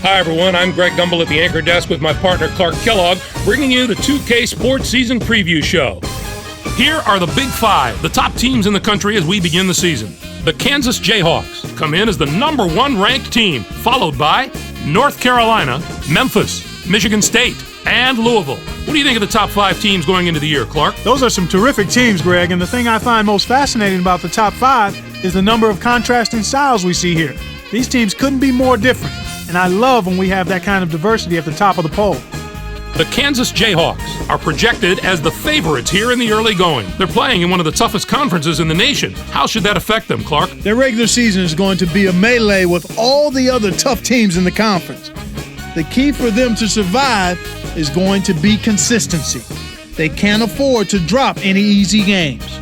Hi, everyone. I'm Greg Gumbel at the anchor desk with my partner Clark Kellogg, bringing you the 2K Sports Season Preview Show. Here are the Big Five, the top teams in the country as we begin the season. The Kansas Jayhawks come in as the number 1 ranked team, followed by North Carolina, Memphis, Michigan State, and Louisville. What do you think of the top 5 teams going into the year, Clark? Those are some terrific teams, Greg, and the thing I find most fascinating about the top 5 is the number of contrasting styles we see here. These teams couldn't be more different, and I love when we have that kind of diversity at the top of the poll. The Kansas Jayhawks are projected as the favorites here in the early going. They're playing in one of the toughest conferences in the nation. How should that affect them, Clark? Their regular season is going to be a melee with all the other tough teams in the conference. The key for them to survive is going to be consistency. They can't afford to drop any easy games.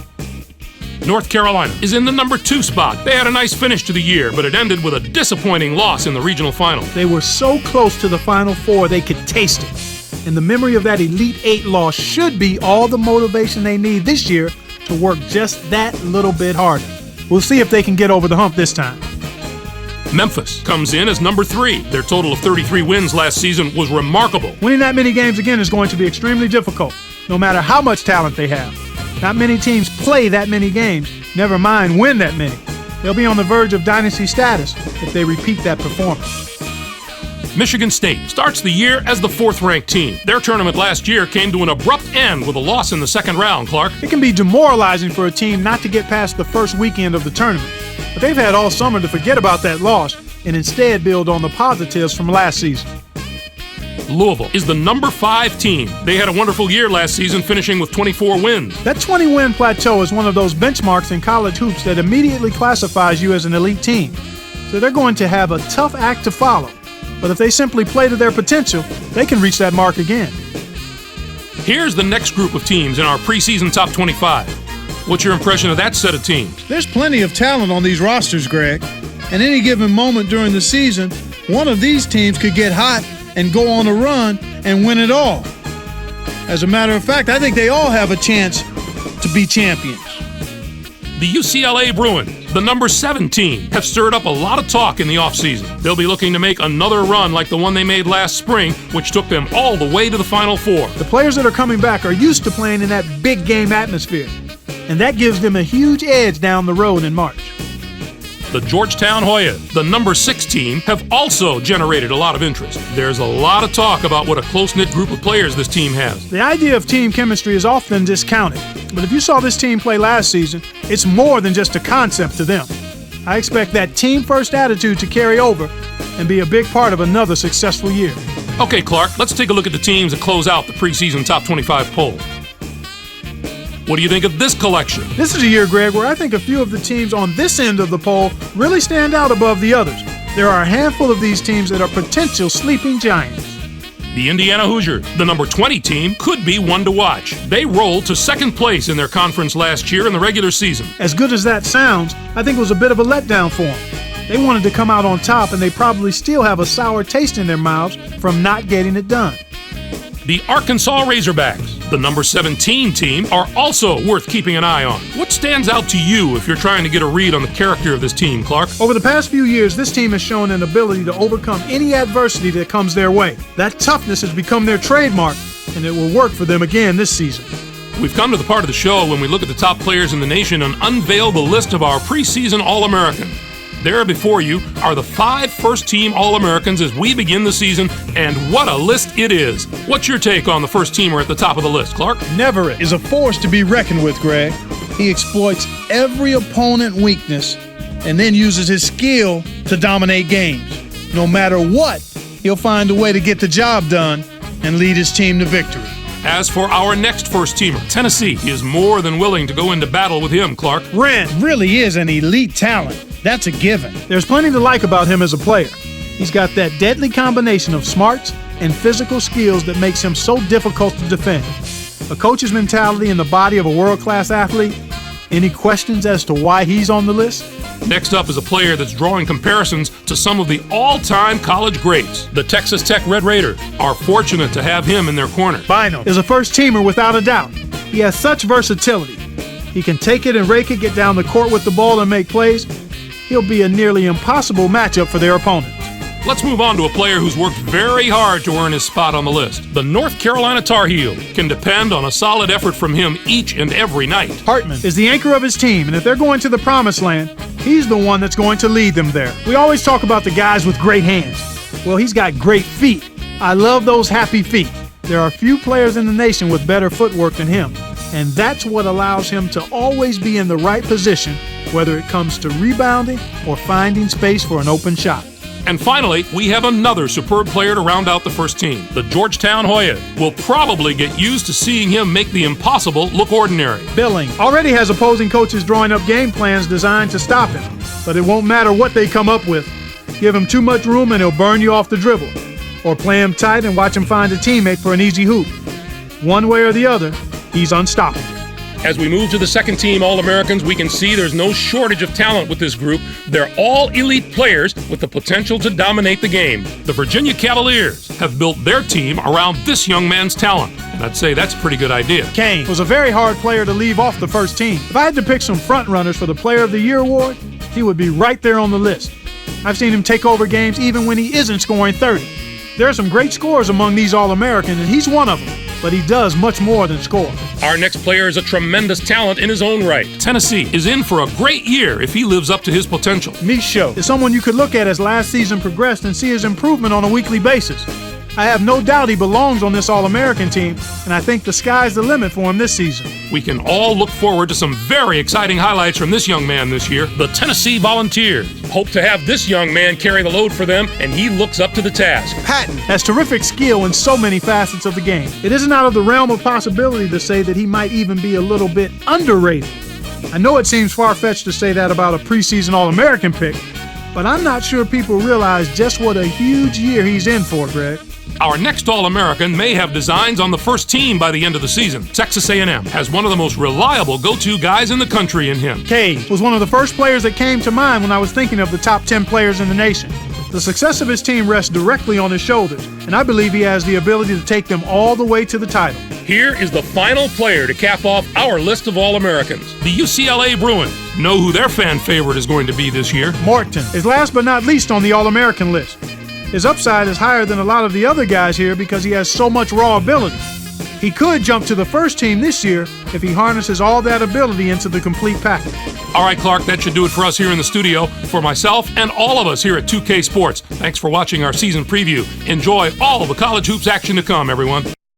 North Carolina is in the number 2 spot. They had a nice finish to the year, but it ended with a disappointing loss in the regional final. They were so close to the Final Four they could taste it. And the memory of that Elite 8 loss should be all the motivation they need this year to work just that little bit harder. We'll see if they can get over the hump this time. Memphis comes in as number 3. Their total of 33 wins last season was remarkable. Winning that many games again is going to be extremely difficult, no matter how much talent they have. Not many teams play that many games, never mind win that many. They'll be on the verge of dynasty status if they repeat that performance. Michigan State starts the year as the 4th-ranked team. Their tournament last year came to an abrupt end with a loss in the second round, Clark. It can be demoralizing for a team not to get past the first weekend of the tournament, but they've had all summer to forget about that loss and instead build on the positives from last season. Louisville is the number 5 team. They had a wonderful year last season, finishing with 24 wins. That 20-win plateau is one of those benchmarks in college hoops that immediately classifies you as an elite team. So they're going to have a tough act to follow. But if they simply play to their potential, they can reach that mark again. Here's the next group of teams in our preseason top 25. What's your impression of that set of teams? There's plenty of talent on these rosters, Greg. At any given moment during the season, one of these teams could get hot and go on a run and win it all. As a matter of fact, I think they all have a chance to be champions. The UCLA Bruins, the number 7 team, have stirred up a lot of talk in the offseason. They'll be looking to make another run like the one they made last spring, which took them all the way to the Final Four. The players that are coming back are used to playing in that big game atmosphere, and that gives them a huge edge down the road in March. The Georgetown Hoyas, the number 6 team, have also generated a lot of interest. There's a lot of talk about what a close-knit group of players this team has. The idea of team chemistry is often discounted, but if you saw this team play last season, it's more than just a concept to them. I expect that team-first attitude to carry over and be a big part of another successful year. Okay, Clark, let's take a look at the teams that close out the preseason top 25 poll. What do you think of this collection? This is a year, Greg, where I think a few of the teams on this end of the poll really stand out above the others. There are a handful of these teams that are potential sleeping giants. The Indiana Hoosiers, the number 20 team, could be one to watch. They rolled to 2nd place in their conference last year in the regular season. As good as that sounds, I think it was a bit of a letdown for them. They wanted to come out on top, and they probably still have a sour taste in their mouths from not getting it done. The Arkansas Razorbacks, the number 17 team, are also worth keeping an eye on. What stands out to you if you're trying to get a read on the character of this team, Clark? Over the past few years, this team has shown an ability to overcome any adversity that comes their way. That toughness has become their trademark, and it will work for them again this season. We've come to the part of the show when we look at the top players in the nation and unveil the list of our preseason All-American. There before you are the 5 first-team All-Americans as we begin the season, and what a list it is. What's your take on the first teamer at the top of the list, Clark? Neverett is a force to be reckoned with, Greg. He exploits every opponent weakness and then uses his skill to dominate games. No matter what, he'll find a way to get the job done and lead his team to victory. As for our next first-teamer, Tennessee is more than willing to go into battle with him, Clark. Wren really is an elite talent. That's a given. There's plenty to like about him as a player. He's got that deadly combination of smarts and physical skills that makes him so difficult to defend. A coach's mentality in the body of a world-class athlete. Any questions as to why he's on the list? Next up is a player that's drawing comparisons to some of the all-time college greats. The Texas Tech Red Raiders are fortunate to have him in their corner. Bynum is a first-teamer without a doubt. He has such versatility. He can take it and rake it, get down the court with the ball and make plays. He'll be a nearly impossible matchup for their opponents. Let's move on to a player who's worked very hard to earn his spot on the list. The North Carolina Tar Heel can depend on a solid effort from him each and every night. Hartman is the anchor of his team, and if they're going to the promised land, he's the one that's going to lead them there. We always talk about the guys with great hands. Well, he's got great feet. I love those happy feet. There are few players in the nation with better footwork than him, and that's what allows him to always be in the right position, whether it comes to rebounding or finding space for an open shot. And finally, we have another superb player to round out the first team, the Georgetown Hoya. We'll probably get used to seeing him make the impossible look ordinary. Billing already has opposing coaches drawing up game plans designed to stop him, but it won't matter what they come up with. Give him too much room and he'll burn you off the dribble. Or play him tight and watch him find a teammate for an easy hoop. One way or the other, he's unstoppable. As we move to the second team All-Americans, we can see there's no shortage of talent with this group. They're all elite players with the potential to dominate the game. The Virginia Cavaliers have built their team around this young man's talent, and I'd say that's a pretty good idea. Kane was a very hard player to leave off the first team. If I had to pick some front runners for the Player of the Year award, he would be right there on the list. I've seen him take over games even when he isn't scoring 30. There are some great scorers among these All-Americans, and he's one of them, but he does much more than score. Our next player is a tremendous talent in his own right. Tennessee is in for a great year if he lives up to his potential. Micho is someone you could look at as last season progressed and see his improvement on a weekly basis. I have no doubt he belongs on this All-American team, and I think the sky's the limit for him this season. We can all look forward to some very exciting highlights from this young man this year, the Tennessee Volunteers. Hope to have this young man carry the load for them, and he looks up to the task. Patton has terrific skill in so many facets of the game. It isn't out of the realm of possibility to say that he might even be a little bit underrated. I know it seems far-fetched to say that about a preseason All-American pick, but I'm not sure people realize just what a huge year he's in for, Greg. Our next All-American may have designs on the first team by the end of the season. Texas A&M has one of the most reliable go-to guys in the country in him. Cade was one of the first players that came to mind when I was thinking of the top 10 players in the nation. The success of his team rests directly on his shoulders, and I believe he has the ability to take them all the way to the title. Here is the final player to cap off our list of All-Americans, the UCLA Bruins. Know who their fan favorite is going to be this year. Morton is last but not least on the All-American list. His upside is higher than a lot of the other guys here because he has so much raw ability. He could jump to the first team this year if he harnesses all that ability into the complete package. All right, Clark, that should do it for us here in the studio. For myself and all of us here at 2K Sports, thanks for watching our season preview. Enjoy all the college hoops action to come, everyone.